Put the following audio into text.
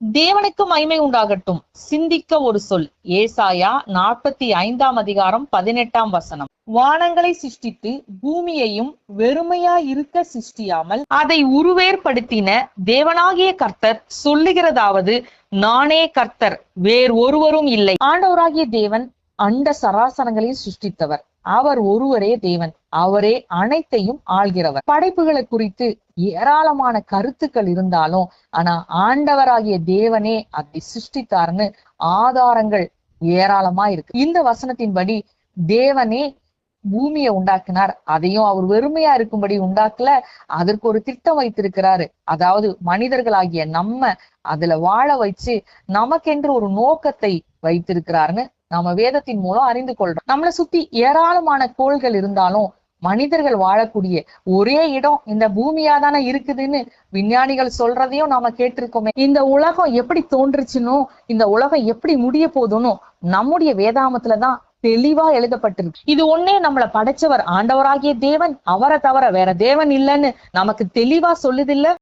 தேவனுக்கு மகிமை உண்டாகட்டும். சிந்திக்க ஒரு சொல். ஏசாயா 45:18. வானங்களை சிருஷ்டித்து பூமியையும் வெறுமையா இருக்க சிருஷ்டியாமல் அதை உருவேற்படுத்தின தேவனாகிய கர்த்தர் சொல்லுகிறதாவது, நானே கர்த்தர், வேறு ஒருவரும் இல்லை. ஆண்டவராகிய தேவன் அண்ட சராசரங்களையும் சிருஷ்டித்தவர். அவர் ஒருவரே தேவன். அவரே அனைத்தையும் ஆள்கிறவர். படைப்புகளை குறித்து ஏராளமான கருத்துக்கள் இருந்தாலும், ஆனா ஆண்டவராகிய தேவனே அதை சிருஷ்டித்தார்னு ஆதாரங்கள் ஏராளமா இருக்கு. இந்த வசனத்தின்படி தேவனே பூமியை உண்டாக்கினார். அதையும் அவர் வெறுமையா இருக்கும்படி உண்டாக்கல, அதற்கு ஒரு திட்டம் வைத்திருக்கிறாரு. அதாவது மனிதர்களாகிய நம்ம அதுல வாழ வச்சு நமக்கென்று ஒரு நோக்கத்தை வைத்திருக்கிறாருன்னு நம்ம வேதத்தின் மூலம் அறிந்து கொள்றோம். நம்மளை சுத்தி ஏராளமான கோள்கள் இருந்தாலும் மனிதர்கள் வாழக்கூடிய ஒரே இடம் இந்த பூமியா தானே இருக்குதுன்னு விஞ்ஞானிகள் சொல்றதையும் நாம கேட்டிருக்கோமே. இந்த உலகம் எப்படி தோன்றுச்சுன்னு, இந்த உலகம் எப்படி முடிய போதுன்னு நம்முடைய வேதாமத்துலதான் தெளிவா எழுதப்பட்டிருக்கு. இது ஒன்னே நம்மளை படைச்சவர் ஆண்டவராகிய தேவன், அவரை தவிர வேற தேவன் இல்லைன்னு நமக்கு தெளிவா சொல்லுதில்ல.